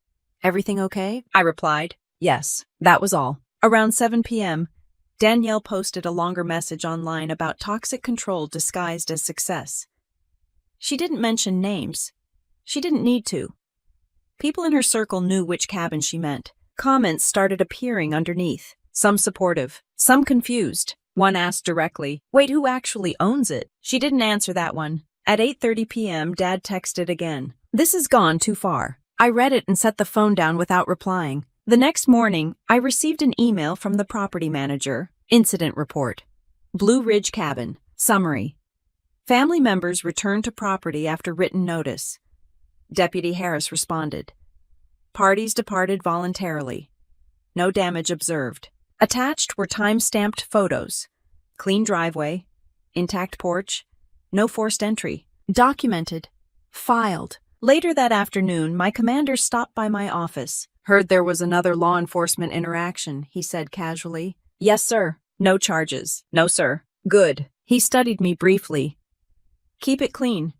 Everything okay? I replied. Yes, that was all. Around 7 p.m., Danielle posted a longer message online about toxic control disguised as success. She didn't mention names. She didn't need to. People in her circle knew which cabin she meant. Comments started appearing underneath, some supportive, some confused. One asked directly, wait, who actually owns it? She didn't answer that one. At 8:30 p.m., Dad texted again. This has gone too far. I read it and set the phone down without replying. The next morning, I received an email from the property manager. Incident report. Blue Ridge Cabin. Summary. Family members returned to property after written notice. Deputy Harris responded. Parties departed voluntarily. No damage observed. Attached were time-stamped photos. Clean driveway. Intact porch. No forced entry. Documented. Filed. Later that afternoon, my commander stopped by my office. Heard there was another law enforcement interaction, he said casually. Yes, sir. No charges. No, sir. Good. He studied me briefly. Keep it clean.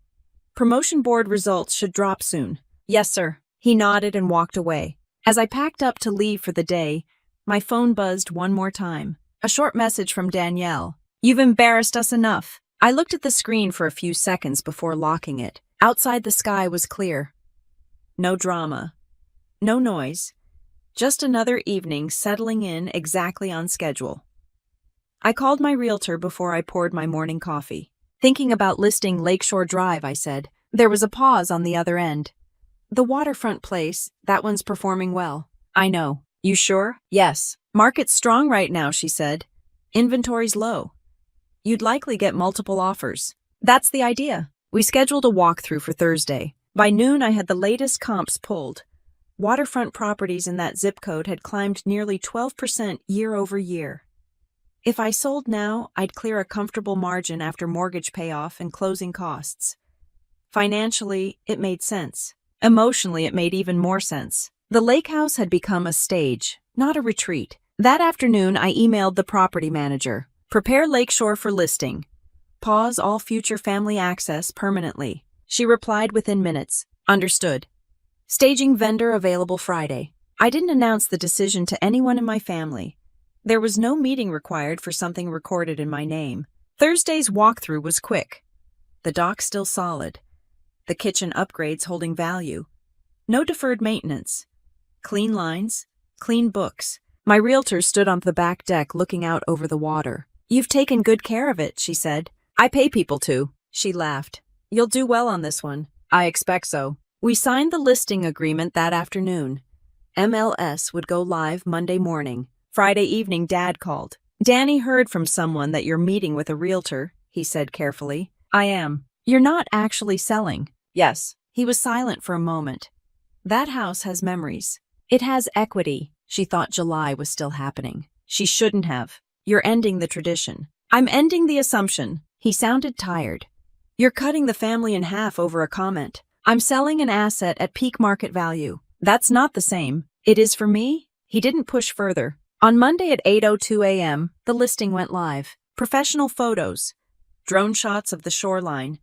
Promotion board results should drop soon. Yes, sir. He nodded and walked away. As I packed up to leave for the day, my phone buzzed one more time. A short message from Danielle. You've embarrassed us enough. I looked at the screen for a few seconds before locking it. Outside the sky was clear. No drama. No noise. Just another evening settling in exactly on schedule. I called my realtor before I poured my morning coffee. Thinking about listing Lakeshore Drive, I said. There was a pause on the other end. The waterfront place, that one's performing well. I know. You sure? Yes. Market's strong right now, she said. Inventory's low. You'd likely get multiple offers. That's the idea. We scheduled a walkthrough for Thursday. By noon, I had the latest comps pulled. Waterfront properties in that zip code had climbed nearly 12% year over year. If I sold now, I'd clear a comfortable margin after mortgage payoff and closing costs. Financially, it made sense. Emotionally, it made even more sense. The lake house had become a stage, not a retreat. That afternoon, I emailed the property manager. Prepare Lakeshore for listing. Pause all future family access permanently. She replied within minutes. Understood. Staging vendor available Friday. I didn't announce the decision to anyone in my family. There was no meeting required for something recorded in my name. Thursday's walkthrough was quick. The dock still solid. The kitchen upgrades holding value. No deferred maintenance. Clean lines. Clean books. My realtor stood on the back deck looking out over the water. You've taken good care of it, she said. I pay people to. She laughed. You'll do well on this one. I expect so. We signed the listing agreement that afternoon. MLS would go live Monday morning. Friday evening, Dad called. Danny heard from someone that you're meeting with a realtor, he said carefully. I am. You're not actually selling. Yes. He was silent for a moment. That house has memories. It has equity. She thought July was still happening. She shouldn't have. You're ending the tradition. I'm ending the assumption. He sounded tired. You're cutting the family in half over a comment. I'm selling an asset at peak market value. That's not the same. It is for me? He didn't push further. On Monday at 8:02 a.m., the listing went live. Professional photos. Drone shots of the shoreline.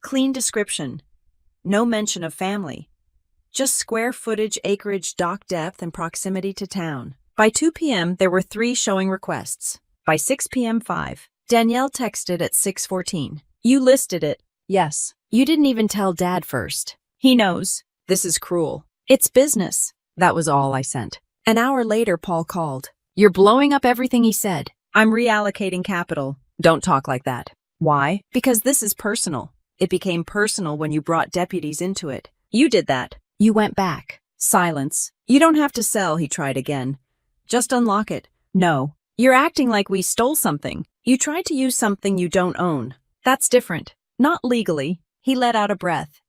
Clean description. No mention of family. Just square footage, acreage, dock depth, and proximity to town. By 2 p.m., there were 3 showing requests. By 6 p.m., 5. Danielle texted at 6:14. You listed it. Yes. You didn't even tell Dad first. He knows. This is cruel. It's business. That was all I sent. An hour later, Paul called. You're blowing up everything he said. I'm reallocating capital. Don't talk like that. Why? Because this is personal. It became personal when you brought deputies into it. You did that. You went back. Silence. You don't have to sell, he tried again. Just unlock it. No. You're acting like we stole something. You tried to use something you don't own. That's different. Not legally. He let out a breath.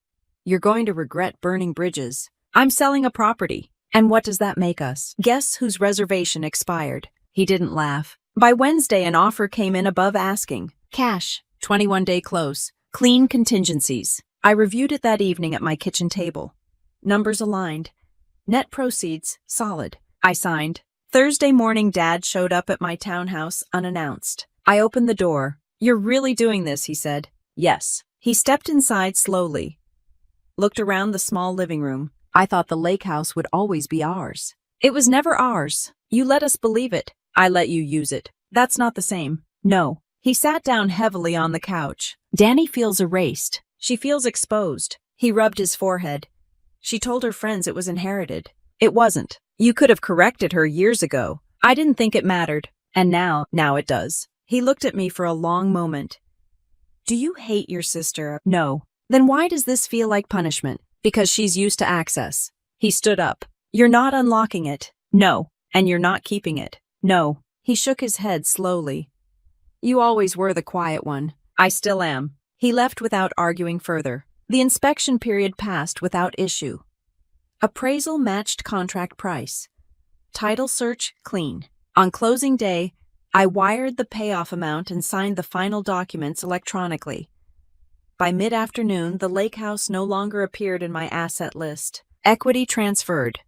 You're going to regret burning bridges. I'm selling a property. And what does that make us? Guess whose reservation expired? He didn't laugh. By Wednesday, an offer came in above asking. Cash. 21-day close. Clean contingencies. I reviewed it that evening at my kitchen table. Numbers aligned. Net proceeds, solid. I signed. Thursday morning, Dad showed up at my townhouse unannounced. I opened the door. You're really doing this, he said. Yes. He stepped inside slowly. Looked around the small living room. I thought the lake house would always be ours. It was never ours. You let us believe it. I let you use it. That's not the same. No. He sat down heavily on the couch. Danny feels erased. She feels exposed. He rubbed his forehead. She told her friends it was inherited. It wasn't. You could have corrected her years ago. I didn't think it mattered. And now it does. He looked at me for a long moment. Do you hate your sister? No. Then why does this feel like punishment? Because she's used to access. He stood up. You're not unlocking it. No. And you're not keeping it. No. He shook his head slowly. You always were the quiet one. I still am. He left without arguing further. The inspection period passed without issue. Appraisal matched contract price. Title search clean. On closing day, I wired the payoff amount and signed the final documents electronically. By mid-afternoon, the lake house no longer appeared in my asset list. Equity transferred.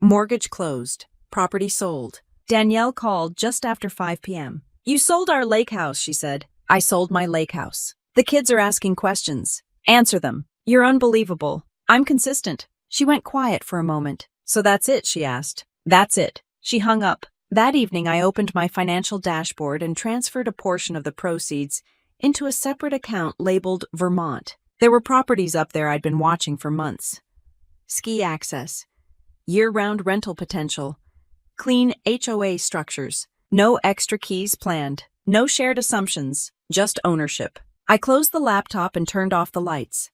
Mortgage closed. Property sold. Danielle called just after 5 p.m. You sold our lake house, she said. I sold my lake house. The kids are asking questions. Answer them. You're unbelievable. I'm consistent. She went quiet for a moment. So that's it, she asked. That's it. She hung up. That evening, I opened my financial dashboard and transferred a portion of the proceeds into a separate account labeled Vermont. There were properties up there I'd been watching for months. Ski access. Year-round rental potential. Clean HOA structures. No extra keys planned. No shared assumptions. Just ownership. I closed the laptop and turned off the lights.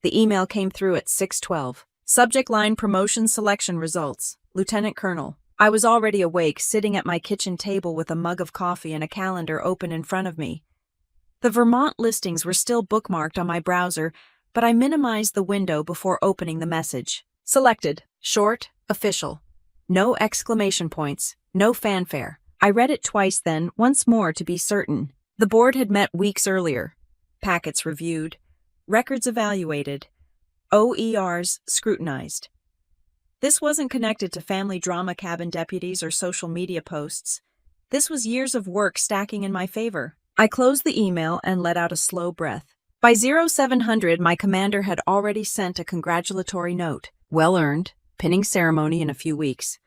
The email came through at 6:12. Subject line promotion selection results. Lieutenant Colonel. I was already awake, sitting at my kitchen table with a mug of coffee and a calendar open in front of me. The Vermont listings were still bookmarked on my browser, but I minimized the window before opening the message. Selected. Short. Official. No exclamation points. No fanfare. I read it twice then, once more to be certain. The board had met weeks earlier. Packets reviewed. Records evaluated. OERs scrutinized. This wasn't connected to family drama cabin deputies or social media posts. This was years of work stacking in my favor. I closed the email and let out a slow breath. By 0700, my commander had already sent a congratulatory note. Well earned. Pinning ceremony in a few weeks.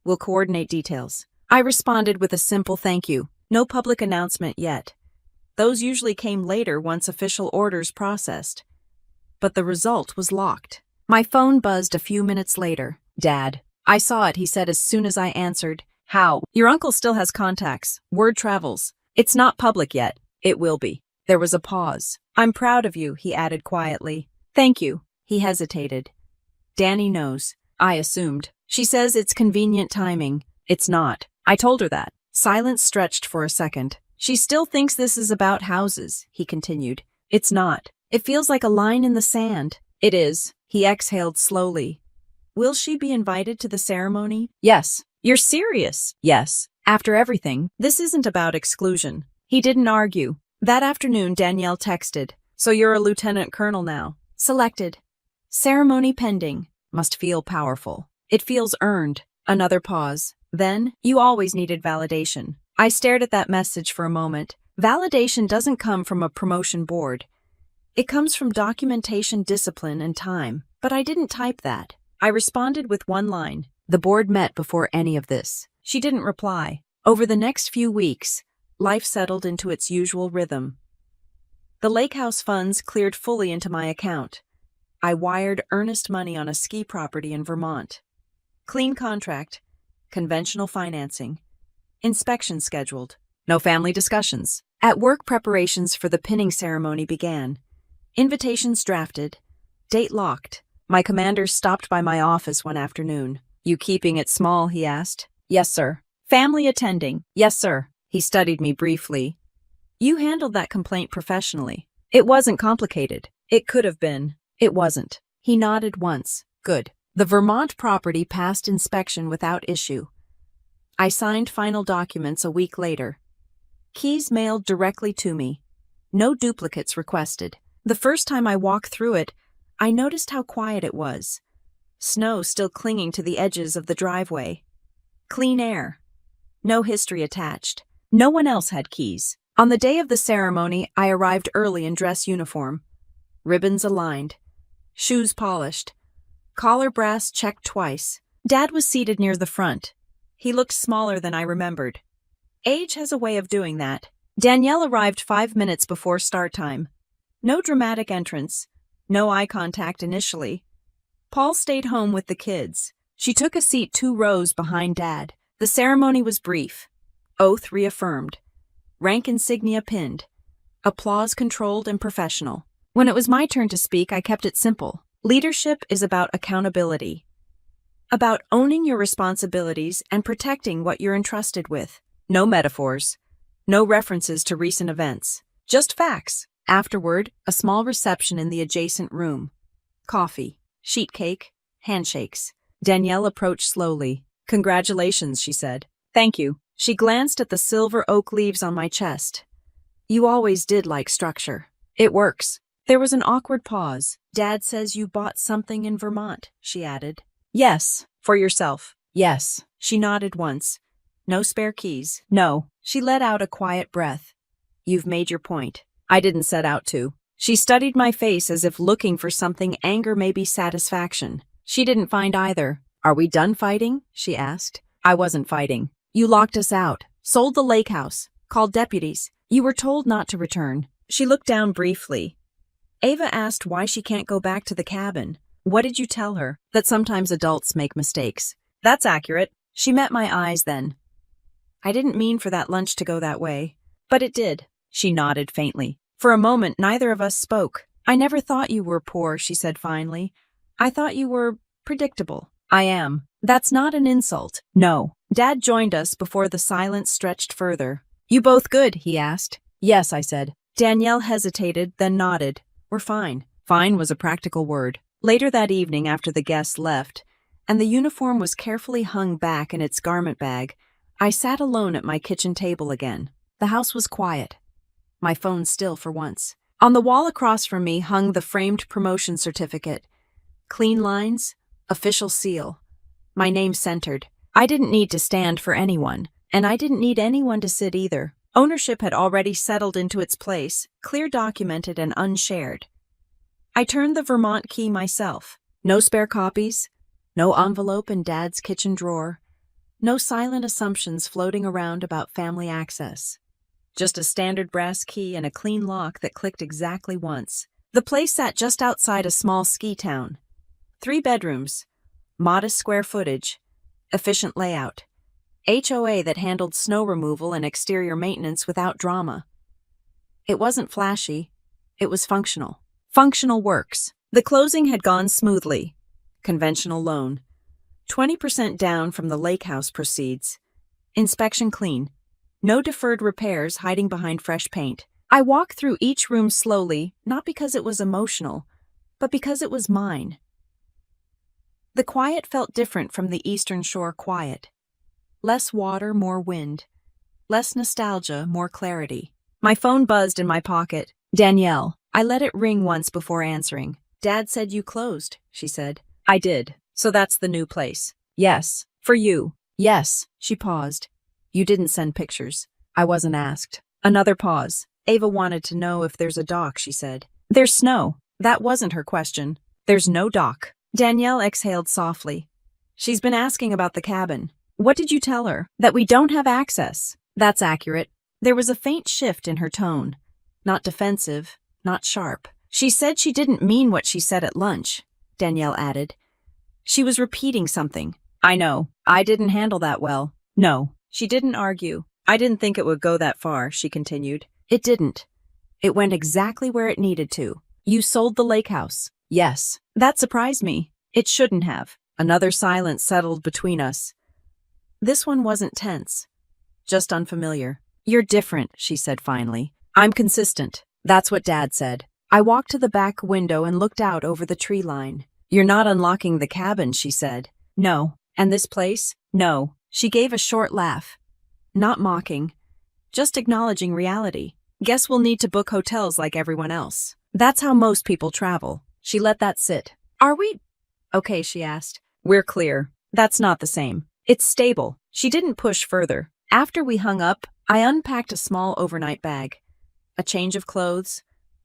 We'll coordinate details. I responded with a simple thank you. No public announcement yet. Those usually came later once official orders processed. But the result was locked. My phone buzzed a few minutes later. Dad. I saw it, he said as soon as I answered. How? Your uncle still has contacts. Word travels. It's not public yet. It will be. There was a pause. I'm proud of you, he added quietly. Thank you. He hesitated. Danny knows. I assumed. She says it's convenient timing. It's not. I told her that. Silence stretched for a second. She still thinks this is about houses, he continued. It's not. It feels like a line in the sand. It is. He exhaled slowly. Will she be invited to the ceremony? Yes. You're serious? Yes. After everything, this isn't about exclusion. He didn't argue. That afternoon, Danielle texted. So you're a lieutenant colonel now. Selected. Ceremony pending. Must feel powerful. It feels earned. Another pause. Then, you always needed validation. I stared at that message for a moment. Validation doesn't come from a promotion board. It comes from documentation, discipline, and time. But I didn't type that. I responded with one line. The board met before any of this. She didn't reply. Over the next few weeks, life settled into its usual rhythm. The lake house funds cleared fully into my account. I wired earnest money on a ski property in Vermont. Clean contract. Conventional financing. Inspection scheduled. No family discussions. At work, preparations for the pinning ceremony began. Invitations drafted. Date locked. My commander stopped by my office one afternoon. You keeping it small, he asked. Yes, sir. Family attending. Yes, sir. He studied me briefly. You handled that complaint professionally. It wasn't complicated. It could have been. It wasn't. He nodded once. Good. The Vermont property passed inspection without issue. I signed final documents a week later. Keys mailed directly to me. No duplicates requested. The first time I walked through it, I noticed how quiet it was. Snow still clinging to the edges of the driveway. Clean air. No history attached. No one else had keys. On the day of the ceremony, I arrived early in dress uniform. Ribbons aligned. Shoes polished. Collar brass checked twice. Dad was seated near the front. He looked smaller than I remembered. Age has a way of doing that. Danielle arrived 5 minutes before start time. No dramatic entrance. No eye contact initially. Paul stayed home with the kids. She took a seat 2 rows behind Dad. The ceremony was brief. Oath reaffirmed. Rank insignia pinned. Applause controlled and professional. When it was my turn to speak, I kept it simple. Leadership is about accountability. About owning your responsibilities and protecting what you're entrusted with. No metaphors. No references to recent events. Just facts. Afterward, a small reception in the adjacent room. Coffee, sheet cake, handshakes. Danielle approached slowly. Congratulations, she said. Thank you. She glanced at the silver oak leaves on my chest. You always did like structure. It works. There was an awkward pause. Dad says you bought something in Vermont, she added. Yes. For yourself. Yes. She nodded once. No spare keys. No. She let out a quiet breath. You've made your point. I didn't set out to. She studied my face as if looking for something, anger, maybe satisfaction. She didn't find either. Are we done fighting? She asked. I wasn't fighting. You locked us out, sold the lake house, called deputies. You were told not to return. She looked down briefly. Ava asked why she can't go back to the cabin. What did you tell her? That sometimes adults make mistakes. That's accurate. She met my eyes then. I didn't mean for that lunch to go that way. But it did. She nodded faintly. For a moment, neither of us spoke. I never thought you were poor, she said finally. I thought you were predictable. I am. That's not an insult. No. Dad joined us before the silence stretched further. You both good? He asked. Yes, I said. Danielle hesitated, then nodded. We're fine. Fine was a practical word. Later that evening, after the guests left, and the uniform was carefully hung back in its garment bag, I sat alone at my kitchen table again. The house was quiet. My phone still for once. On the wall across from me hung the framed promotion certificate. Clean lines, official seal. My name centered. I didn't need to stand for anyone, and I didn't need anyone to sit either. Ownership had already settled into its place, clear documented and unshared. I turned the Vermont key myself. No spare copies. No envelope in Dad's kitchen drawer. No silent assumptions floating around about family access. Just a standard brass key and a clean lock that clicked exactly once. The place sat just outside a small ski town. 3 bedrooms. Modest square footage. Efficient layout. HOA that handled snow removal and exterior maintenance without drama. It wasn't flashy. It was functional. Functional works. The closing had gone smoothly. Conventional loan. 20% down from the lake house proceeds. Inspection clean. No deferred repairs hiding behind fresh paint. I walked through each room slowly, not because it was emotional, but because it was mine. The quiet felt different from the Eastern Shore quiet. Less water, more wind. Less nostalgia, more clarity. My phone buzzed in my pocket. Danielle. I let it ring once before answering. Dad said you closed, she said. I did. So that's the new place. Yes. For you. Yes. She paused. You didn't send pictures. I wasn't asked. Another pause. Ava wanted to know if there's a dock, she said. There's snow. That wasn't her question. There's no dock. Danielle exhaled softly. She's been asking about the cabin. What did you tell her? That we don't have access. That's accurate. There was a faint shift in her tone. Not defensive, not sharp. She said she didn't mean what she said at lunch, Danielle added. She was repeating something. I know. I didn't handle that well. No. She didn't argue. I didn't think it would go that far, she continued. It didn't. It went exactly where it needed to. You sold the lake house. Yes. That surprised me. It shouldn't have. Another silence settled between us. This one wasn't tense, just unfamiliar. You're different, she said finally. I'm consistent. That's what Dad said. I walked to the back window and looked out over the tree line. You're not unlocking the cabin, she said. No. And this place? No. She gave a short laugh. Not mocking, just acknowledging reality. Guess we'll need to book hotels like everyone else. That's how most people travel. She let that sit. Are we? Okay, she asked. We're clear. That's not the same. It's stable. She didn't push further. After we hung up, I unpacked a small overnight bag. A change of clothes,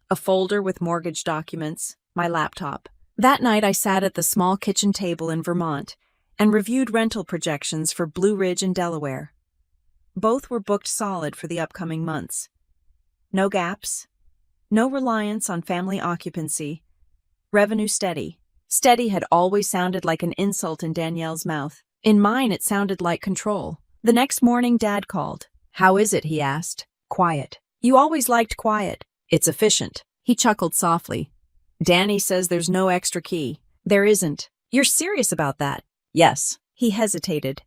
a folder with mortgage documents, my laptop. That night I sat at the small kitchen table in Vermont and reviewed rental projections for Blue Ridge and Delaware. Both were booked solid for the upcoming months. No gaps, no reliance on family occupancy, revenue steady. Steady had always sounded like an insult in Danielle's mouth. In mine, it sounded like control. The next morning, Dad called. How is it? He asked. Quiet. You always liked quiet. It's efficient. He chuckled softly. Danny says there's no extra key. There isn't. You're serious about that? Yes. He hesitated.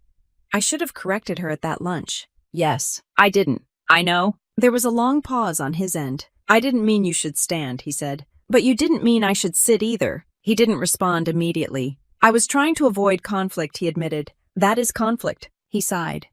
I should have corrected her at that lunch. Yes. I didn't. I know. There was a long pause on his end. I didn't mean you should stand, he said. But you didn't mean I should sit either. He didn't respond immediately. I was trying to avoid conflict, he admitted. That is conflict, he sighed.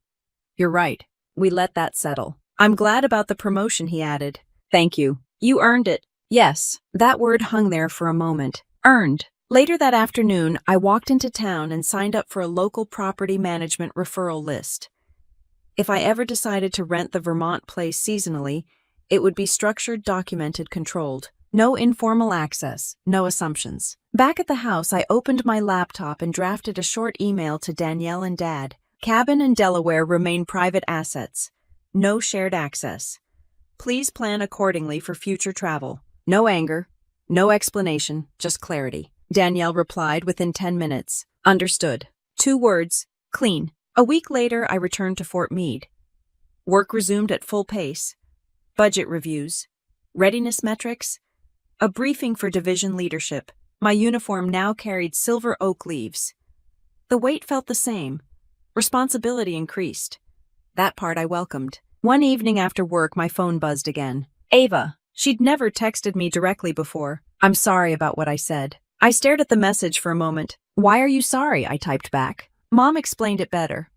You're right. We let that settle. I'm glad about the promotion, he added. Thank you. You earned it. Yes. That word hung there for a moment. Earned. Later that afternoon, I walked into town and signed up for a local property management referral list. If I ever decided to rent the Vermont place seasonally, it would be structured, documented, controlled. No informal access, no assumptions. Back at the house, I opened my laptop and drafted a short email to Danielle and Dad. Cabin in Delaware remain private assets. No shared access. Please plan accordingly for future travel. No anger, no explanation, just clarity. Danielle replied within 10 minutes. Understood. 2 words. Clean. A week later, I returned to Fort Meade. Work resumed at full pace. Budget reviews. Readiness metrics. A briefing for division leadership. My uniform now carried silver oak leaves. The weight felt the same. Responsibility increased. That part I welcomed. One evening after work, my phone buzzed again. Ava. She'd never texted me directly before. I'm sorry about what I said. I stared at the message for a moment. Why are you sorry? I typed back. Mom explained it better.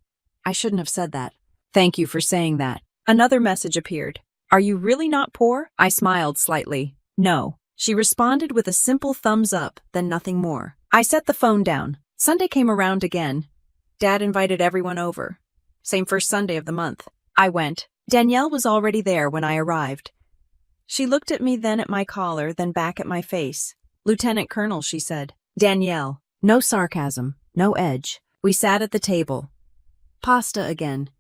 I shouldn't have said that. Thank you for saying that. Another message appeared. Are you really not poor? I smiled slightly. No. She responded with a simple thumbs up, then nothing more. I set the phone down. Sunday came around again. Dad invited everyone over. Same first Sunday of the month. I went. Danielle was already there when I arrived. She looked at me, then at my collar, then back at my face. Lieutenant Colonel, she said. Danielle. No sarcasm, no edge. We sat at the table. Pasta again.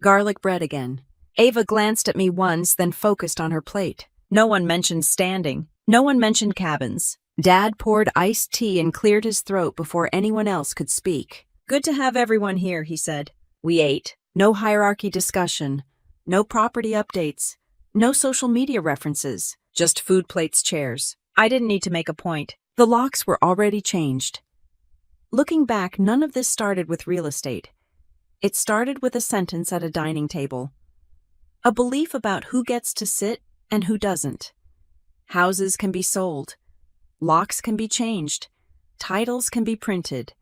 Garlic bread again. Ava glanced at me once, then focused on her plate. No one mentioned standing. No one mentioned cabins. Dad poured iced tea and cleared his throat before anyone else could speak. Good to have everyone here, he said. We ate. No hierarchy discussion. No property updates. No social media references. Just food plates, chairs. I didn't need to make a point. The locks were already changed. Looking back, none of this started with real estate. It started with a sentence at a dining table. A belief about who gets to sit and who doesn't. Houses can be sold. Locks can be changed. Titles can be printed.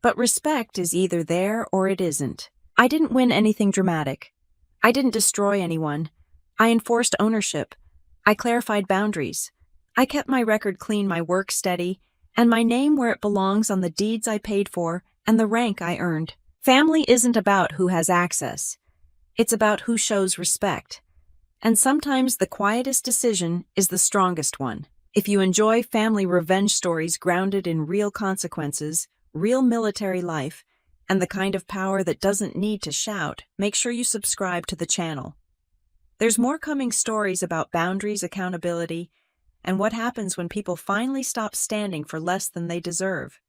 But respect is either there or it isn't. I didn't win anything dramatic. I didn't destroy anyone. I enforced ownership. I clarified boundaries. I kept my record clean, my work steady, and my name where it belongs on the deeds I paid for and the rank I earned. Family isn't about who has access. It's about who shows respect. And sometimes the quietest decision is the strongest one. If you enjoy family revenge stories grounded in real consequences, real military life, and the kind of power that doesn't need to shout, make sure you subscribe to the channel. There's more coming, stories about boundaries, accountability, and what happens when people finally stop standing for less than they deserve.